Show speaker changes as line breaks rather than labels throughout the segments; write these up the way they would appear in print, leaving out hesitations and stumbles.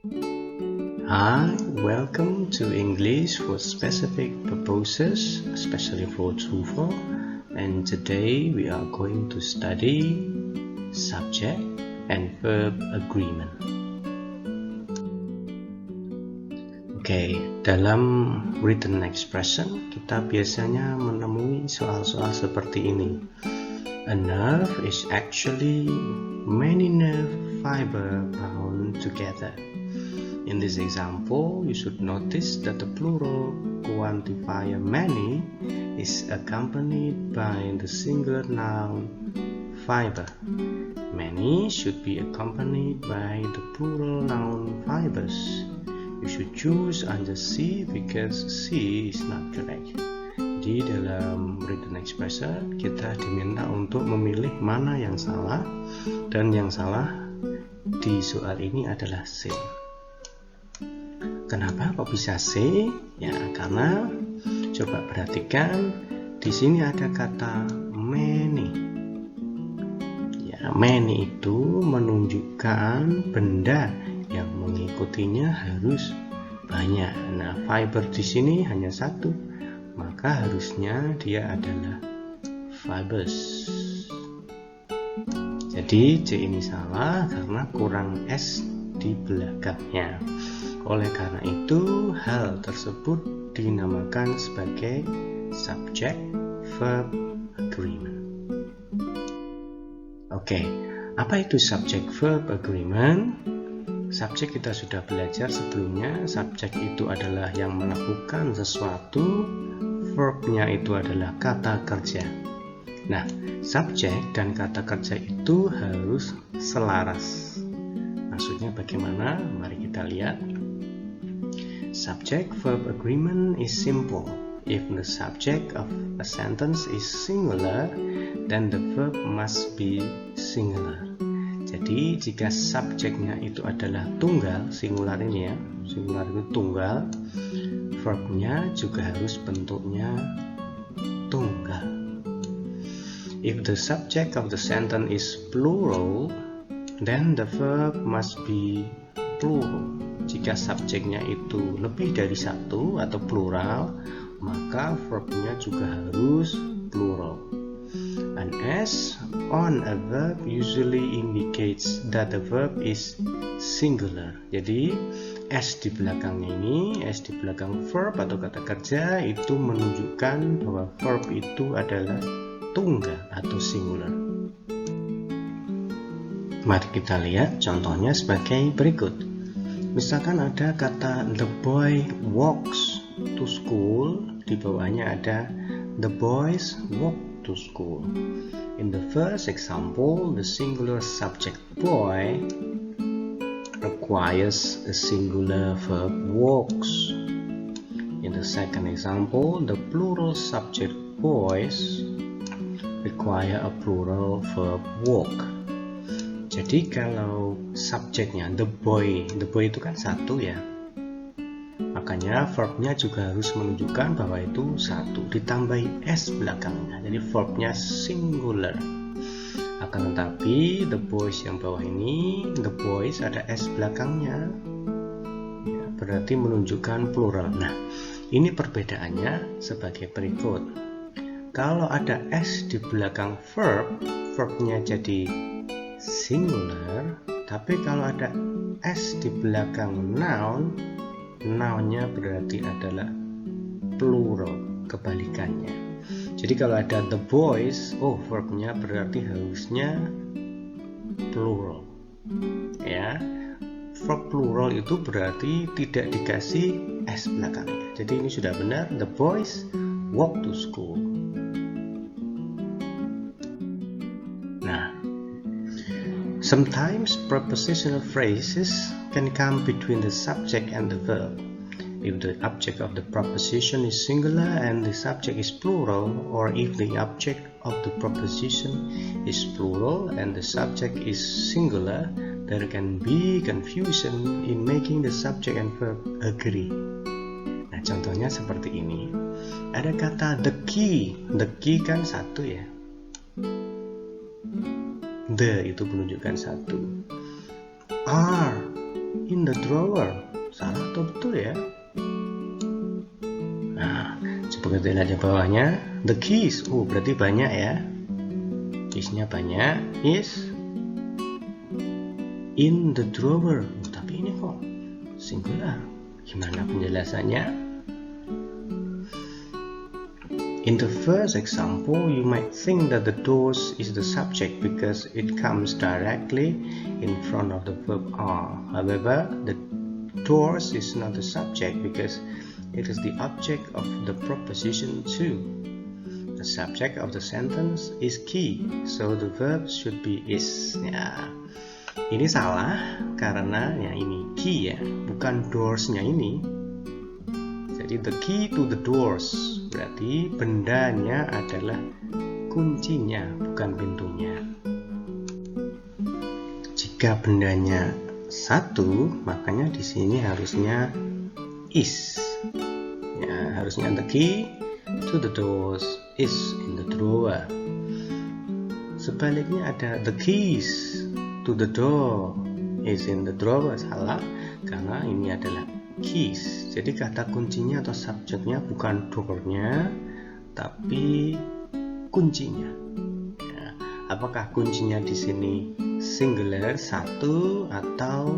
Hi, welcome to English for specific purposes, especially for TOEFL. And today we are going to study subject and verb agreement. Oke, dalam written expression kita biasanya menemui soal-soal seperti ini. A nerve is actually many nerve fiber bound together. In this example, you should notice that the plural quantifier many is accompanied by the singular noun fiber. Many should be accompanied by the plural noun fibers. You should choose under C because C is not correct. Jadi dalam written expression kita diminta untuk memilih mana yang salah, dan yang salah di soal ini adalah C. Kenapa kok bisa C? Ya, karena coba perhatikan di sini ada kata many. Ya, many itu menunjukkan benda yang mengikutinya harus banyak. Nah, fiber di sini hanya satu, maka harusnya dia adalah fibers. Jadi C ini salah karena kurang S di belakangnya. Oleh karena itu, hal tersebut dinamakan sebagai subject-verb agreement. Oke, apa itu subject-verb agreement? Subjek kita sudah belajar sebelumnya. Subjek itu adalah yang melakukan sesuatu, verbnya itu adalah kata kerja. Nah, subjek dan kata kerja itu harus selaras. Maksudnya bagaimana? Mari kita lihat. Subject-verb agreement is simple. If the subject of a sentence is singular, then the verb must be singular. Jadi jika subjeknya itu adalah tunggal, singular ini ya, singular itu tunggal, verbnya juga harus bentuknya tunggal. If the subject of the sentence is plural, then the verb must be plural. Jika subjeknya itu lebih dari satu atau plural, maka verbnya juga harus plural. An S on a verb usually indicates that the verb is singular. Jadi S di belakangnya ini, S di belakang verb atau kata kerja itu menunjukkan bahwa verb itu adalah tunggal atau singular. Mari kita lihat contohnya sebagai berikut. Misalkan ada kata the boy walks to school, di bawahnya ada the boys walk to school. In the first example, the singular subject boy requires a singular verb walks. In the second example, the plural subject boys require a plural verb walk. Jadi kalau subjeknya the boy itu kan satu ya, makanya verbnya juga harus menunjukkan bahwa itu satu, ditambahi S belakangnya, jadi verbnya singular. Akan tetapi the boys yang bawah ini, the boys ada S belakangnya ya, berarti menunjukkan plural. Nah, ini perbedaannya sebagai berikut. Kalau ada S di belakang verb, verbnya jadi singular, tapi kalau ada S di belakang noun, nounnya berarti adalah plural, kebalikannya. Jadi kalau ada the boys, verbnya berarti harusnya plural. Ya, verb plural itu berarti tidak dikasih S belakangnya. Jadi ini sudah benar, the boys walk to school. Nah, sometimes prepositional phrases can come between the subject and the verb. If the object of the proposition is singular and the subject is plural, or if the object of the proposition is plural and the subject is singular, there can be confusion in making the subject and verb agree. Nah, contohnya seperti ini. Ada kata the key kan satu ya. The itu menunjukkan satu. Are in the drawer. Salah atau betul ya? Nah, coba kita lihat di bawahnya. The keys, berarti banyak ya. Keysnya banyak. Is in the drawer. Tapi ini kok singular. Gimana penjelasannya? In the first example, you might think that the doors is the subject because it comes directly in front of the verb are. However, the doors is not the subject because it is the object of the proposition to. The subject of the sentence is key, so the verb should be is. Ya, ini salah karena ya ini key ya, bukan doorsnya ini. Jadi the key to the doors berarti bendanya adalah kuncinya, bukan pintunya. Jika bendanya satu, makanya di sini harusnya is. Ya, harusnya the key to the doors is in the drawer. Sebaliknya ada the keys to the door is in the drawer. Salah, karena ini adalah keys. Jadi kata kuncinya atau subjeknya bukan door-nya, tapi kuncinya. Ya, apakah kuncinya di sini singular satu atau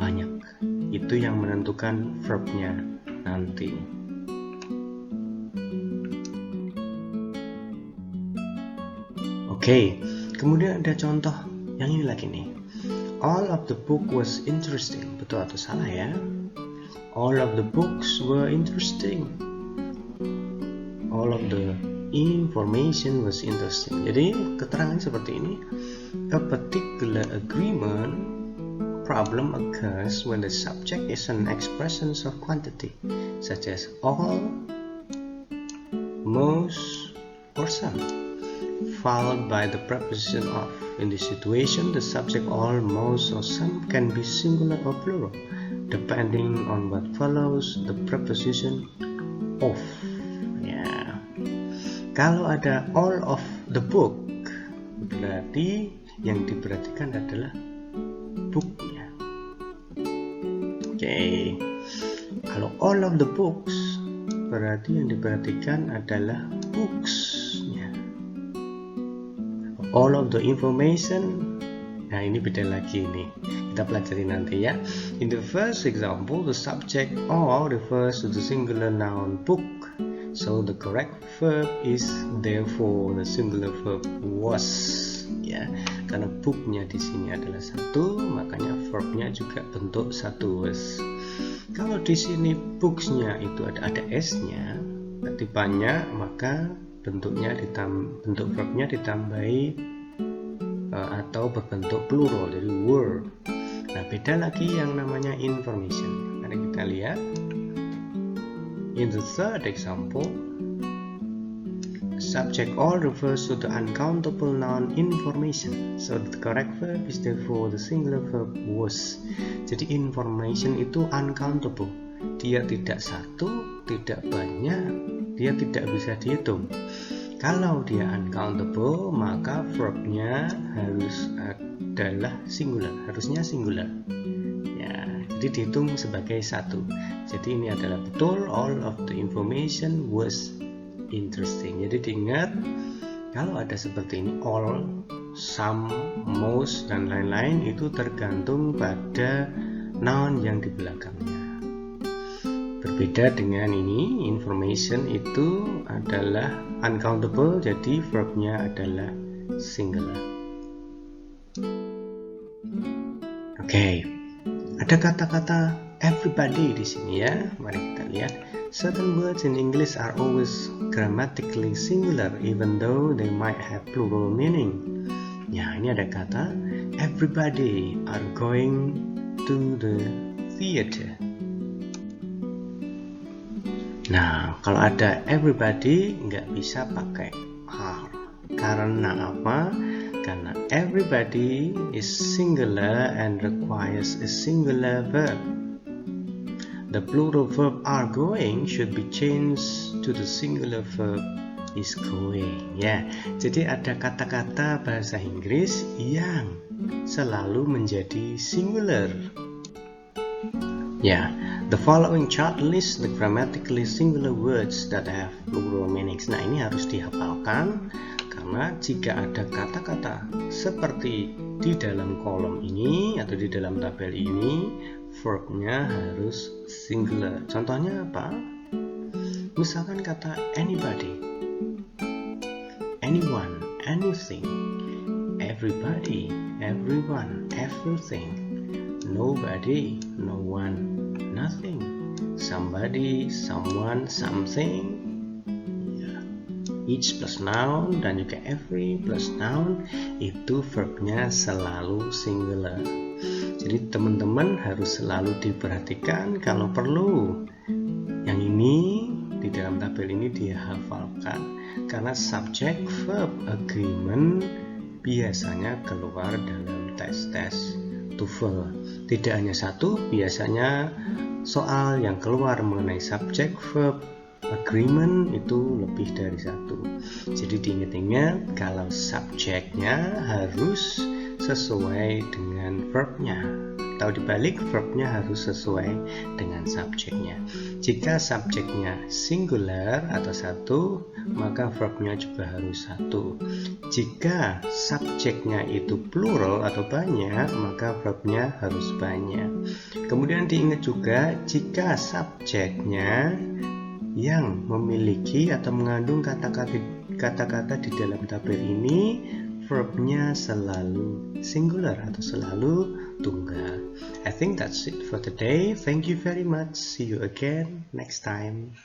banyak? Itu yang menentukan verb-nya nanti. Oke, kemudian ada contoh yang ini lagi nih. All of the book was interesting. Betul atau salah ya? All of the books were interesting. All of the information was interesting. Jadi keterangan seperti ini. A particular agreement problem occurs when the subject is an expression of quantity, such as all, most, or some, followed by the preposition of. In this situation, the subject all, most, or some can be singular or plural, depending on what follows the preposition of. Ya, kalau ada all of the book, berarti yang diperhatikan adalah booknya. Oke, kalau all of the books, berarti yang diperhatikan adalah books. All of the information, nah ini beda lagi nih, kita pelajari nanti ya. In the first example, the subject all refers to the singular noun book, so the correct verb is therefore the singular verb was. Ya, karena booknya di sini adalah satu, makanya verbnya juga bentuk satu was. Kalau di sini booksnya itu ada s-nya, berarti banyak, maka bentuknya bentuk verbnya ditambahi atau berbentuk plural, jadi were. Nah, beda lagi yang namanya information. Mari kita lihat. In the third example, subject all refers to the uncountable noun information, so the correct verb is therefore the singular verb was. Jadi information itu uncountable, dia tidak satu, tidak banyak, dia tidak bisa dihitung. Kalau dia uncountable, maka verbnya harusnya singular. Ya, jadi dihitung sebagai satu. Jadi ini adalah betul, all of the information was interesting. Jadi diingat, kalau ada seperti ini all, some, most, dan lain-lain, itu tergantung pada noun yang di belakangnya. Berbeda dengan ini, information itu adalah uncountable, jadi verbnya adalah singular. Oke, ada kata-kata everybody di sini ya. Mari kita lihat. Certain words in English are always grammatically singular, even though they might have plural meaning. Ya, ini ada kata everybody are going to the theater. Nah, kalau ada everybody nggak bisa pakai are. Karena apa? Karena everybody is singular and requires a singular verb. The plural verb are going should be changed to the singular verb is going. Ya, jadi ada kata-kata bahasa Inggris yang selalu menjadi singular. Yeah, the following chart lists the grammatically singular words that have plural meanings. Nah, ini harus dihafalkan karena jika ada kata-kata seperti di dalam kolom ini atau di dalam tabel ini, verbnya harus singular. Contohnya apa? Misalkan kata anybody, anyone, anything, everybody, everyone, everything, nobody, no one, nothing, somebody, someone, something. Each plus noun dan juga every plus noun itu verbnya selalu singular. Jadi teman-teman harus selalu diperhatikan, kalau perlu yang ini di dalam tabel ini dihafalkan, karena subject verb agreement biasanya keluar dalam tes-tes TOEFL. Tidak hanya satu, biasanya soal yang keluar mengenai subject verb agreement itu lebih dari satu. Jadi diingat-ingat kalau subjeknya harus sesuai dengan verbnya, atau dibalik, verbnya harus sesuai dengan subjeknya. Jika subjeknya singular atau satu, maka verbnya juga harus satu. Jika subjeknya itu plural atau banyak, maka verbnya harus banyak. Kemudian diingat juga jika subjeknya yang memiliki atau mengandung kata-kata di dalam tabel ini, verbnya selalu singular atau selalu tunggal. I think that's it for today. Thank you very much. See you again next time.